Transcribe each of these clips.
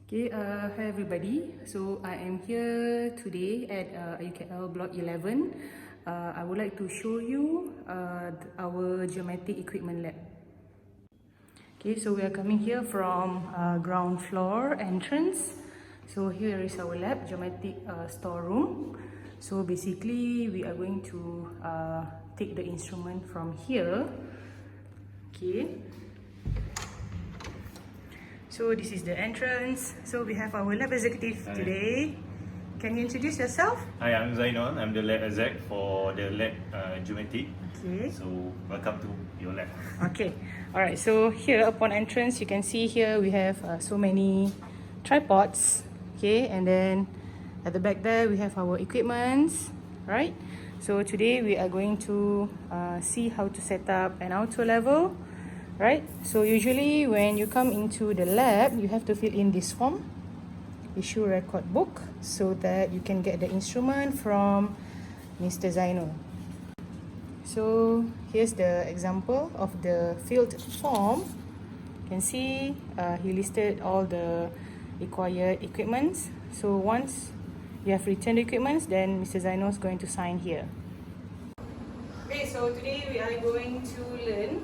Okay, hi everybody. So I am here today at UKL Block 11. I would like to show you our geometric equipment lab. Okay, so we are coming here from ground floor entrance. So here is our lab, geometric storeroom. So basically we are going to take the instrument from here. Okay. So this is the entrance. So we have our lab executive today. Can you introduce yourself? Hi, I'm Zainal. I'm the lab exec for the lab geometric. Okay. So welcome to your lab. Okay. Alright, so here upon entrance you can see here we have so many tripods. Okay, and then at the back there we have our equipments, right? So today we are going to see how to set up an auto level. Right, so usually when you come into the lab, you have to fill in this form, issue record book, so that you can get the instrument from Mr. Zainal. So here's the example of the filled form. You can see he listed all the required equipments. So once you have returned the equipments, then Mr. Zainal is going to sign here. Okay, so today we are going to learn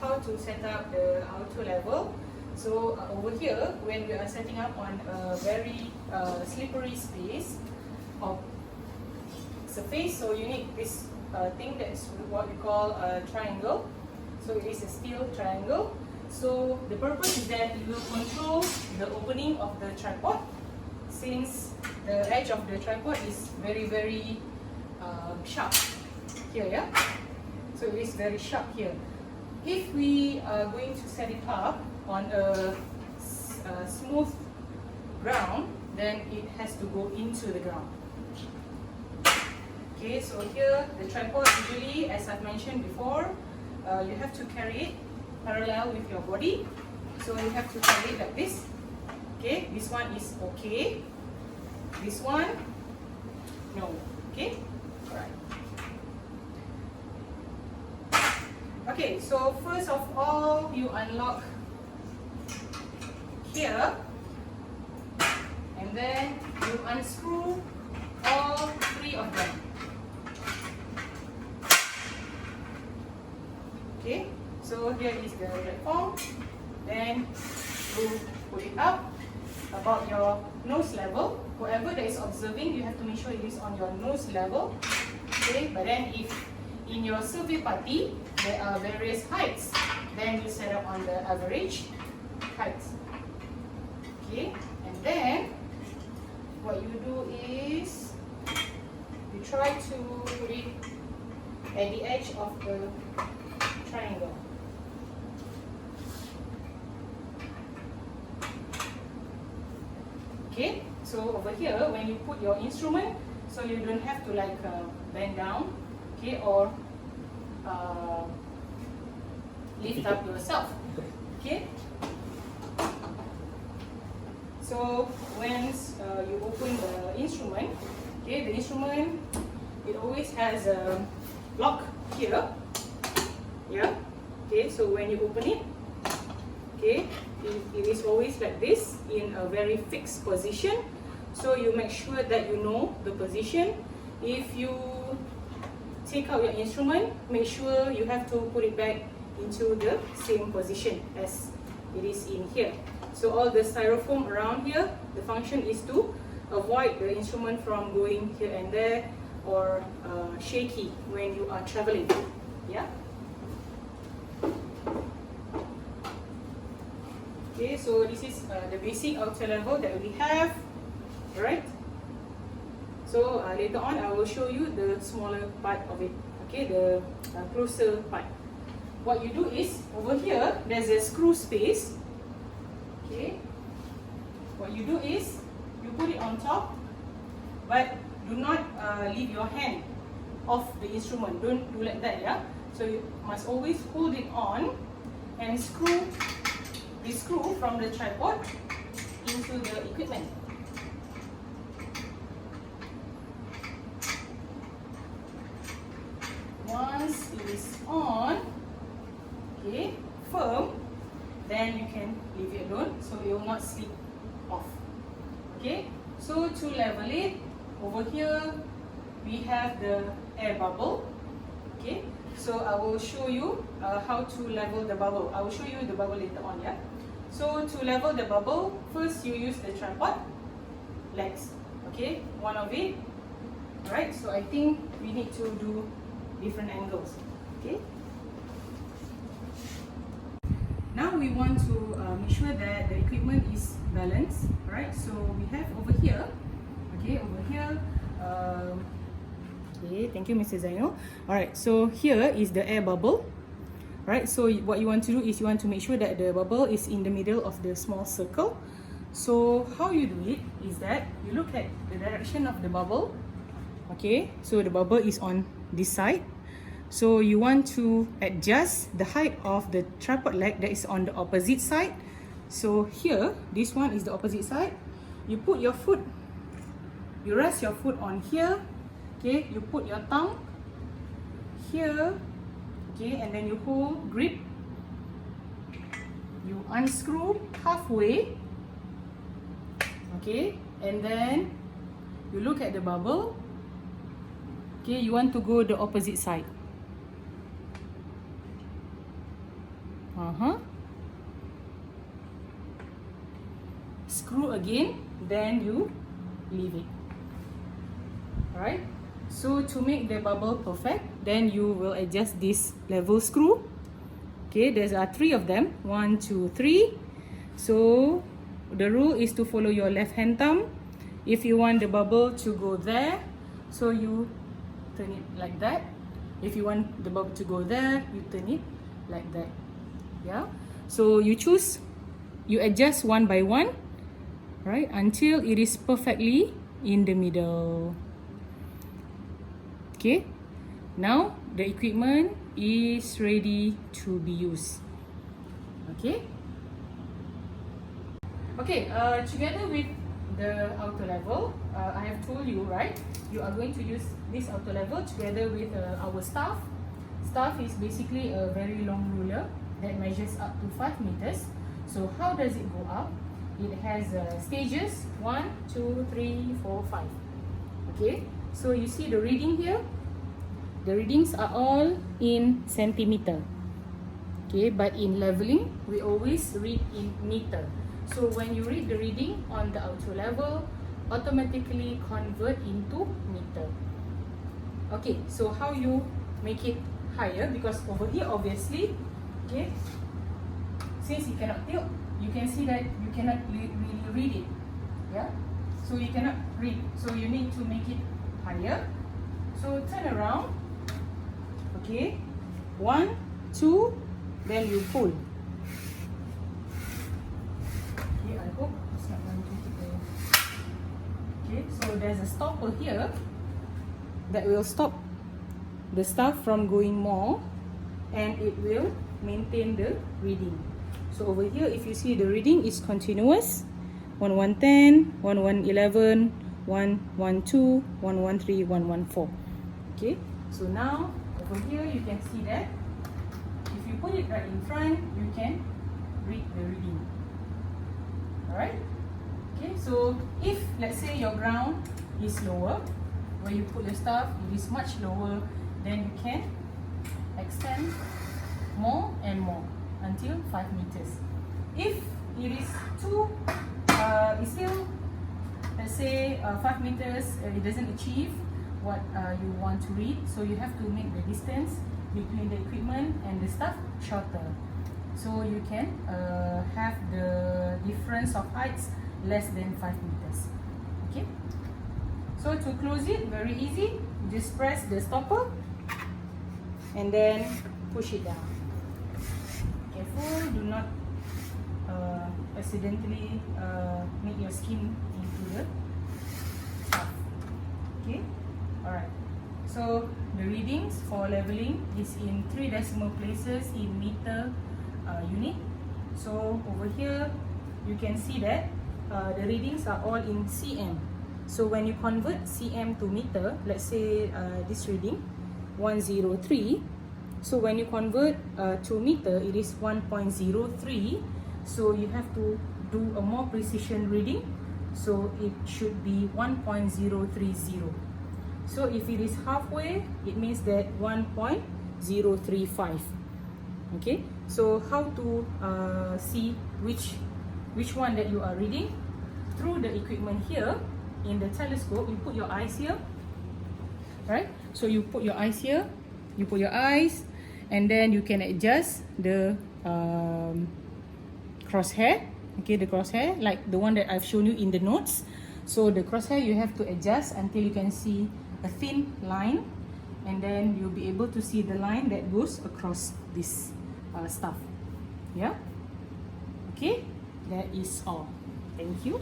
how to set up the auto level. So over here, when we are setting up on a very slippery space or surface, so you need this thing that is what we call a triangle. So it is a steel triangle. So the purpose is that it will control the opening of the tripod, since the edge of the tripod is very sharp. Here, yeah, so it is very sharp here. If we are going to set it up on a smooth ground, then it has to go into the ground. Okay, so here the tripod usually, as I've mentioned before, you have to carry it parallel with your body. So you have to carry it like this. Okay, this one is okay, this one no. Okay, alright. Okay, so first of all, you unlock here, and then you unscrew all three of them. Okay, so here is the platform. Then you put it up about your nose level. Whoever that is observing, you have to make sure it is on your nose level. Okay, but then if in your survey party there are various heights, then you set up on the average heights. Okay, and then what you do is you try to put it at the edge of the triangle. Okay, so over here when you put your instrument, so you don't have to like bend down, okay, or lift up yourself. Okay, so once you open the instrument, okay, the instrument, it always has a lock here, yeah. Okay, so when you open it, okay, it is always like this in a very fixed position. So you make sure that you know the position. If you take out your instrument, make sure you have to put it back into the same position as it is in here. So all the styrofoam around here, the function is to avoid the instrument from going here and there or shaky when you are traveling. Yeah. Okay, so this is the basic outer level that we have, right? So later on I will show you the smaller part of it, okay, the closer part. What you do is, over here there's a screw space. Okay, what you do is you put it on top, but do not leave your hand off the instrument. Don't do like that, yeah. So you must always hold it on and screw the screw from the tripod into the equipment. Once it is on, okay, firm, then you can leave it alone so it will not slip off. Okay, so to level it, over here we have the air bubble. Okay, so I will show you how to level the bubble. I will show you the bubble later on, yeah. So to level the bubble, first you use the tripod legs. Okay, one of it. Alright, so I think we need to do different angles. Okay. Now we want to make sure that the equipment is balanced. Alright, so we have over here. Okay, over here. Okay, thank you, Mr. Zainul. Alright, so here is the air bubble. Right, so what you want to do is you want to make sure that the bubble is in the middle of the small circle. So how you do it is that you look at the direction of the bubble. Okay, so the bubble is on this side. So you want to adjust the height of the tripod leg that is on the opposite side. So here, this one is the opposite side. You put your foot, you rest your foot on here. Okay, you put your tongue here. Okay, and then you hold, grip. You unscrew halfway. Okay, and then you look at the bubble. Okay, you want to go the opposite side. Screw again, then you leave it. Alright, so to make the bubble perfect, then you will adjust this level screw. Okay, there are 3 of them. 1, 2, 3. So the rule is to follow your left hand thumb. If you want the bubble to go there, so you turn it like that. If you want the bubble to go there, you turn it like that. Yeah, so you choose, you adjust one by one, right, until it is perfectly in the middle. Okay, now the equipment is ready to be used. Okay, together with the outer level, I have told you, right, you are going to use this outer level together with our staff. Staff is basically a very long ruler that measures up to 5 meters. So how does it go up? It has stages 1, 2, 3, 4, 5. Okay, so you see the reading here. The readings are all in centimeter. Okay, but in leveling, we always read in meter. So when you read the reading on the outer level, automatically convert into meter. Okay, so how you make it higher? Because over here, obviously, okay, since you cannot tilt, you can see that you cannot really read it. Yeah, so you cannot read. So you need to make it higher. So turn around. Okay, 1, 2, then you pull. Okay, I hope it's not going to hit the. Okay, so there's a stopper here that will stop the stuff from going more, and it will maintain the reading. So over here, if you see, the reading is continuous. 1110, 1111, 112, 113, 114. Okay, so now over here you can see that if you put it right in front, you can read the reading. Alright? Okay, so if let's say your ground is lower, where you put your stuff, it is much lower, then you can extend more and more until 5 meters. If it is too, it's still, let's say 5 meters, it doesn't achieve what you want to read, so you have to make the distance between the equipment and the stuff shorter. So you can have the difference of heights less than 5 meters. Okay. So to close it, very easy. Just press the stopper and then push it down. Careful, do not accidentally make your skin into the stuff. Okay. Alright. So the readings for leveling is in 3 decimal places in meter unit. So over here you can see that the readings are all in cm. So when you convert cm to meter, let's say this reading 103. So when you convert to meter, it is 1.03. So you have to do a more precision reading so it should be 1.030. So if it is halfway, it means that 1.035. Okay, so how to see which one that you are reading? Through the equipment here in the telescope, you put your eyes here, right? So you put your eyes here, you put your eyes, and then you can adjust the crosshair. Okay, the crosshair like the one that I've shown you in the notes. So the crosshair you have to adjust until you can see a thin line, and then you'll be able to see the line that goes across this stuff. Yeah. Okay, that is all. Thank you.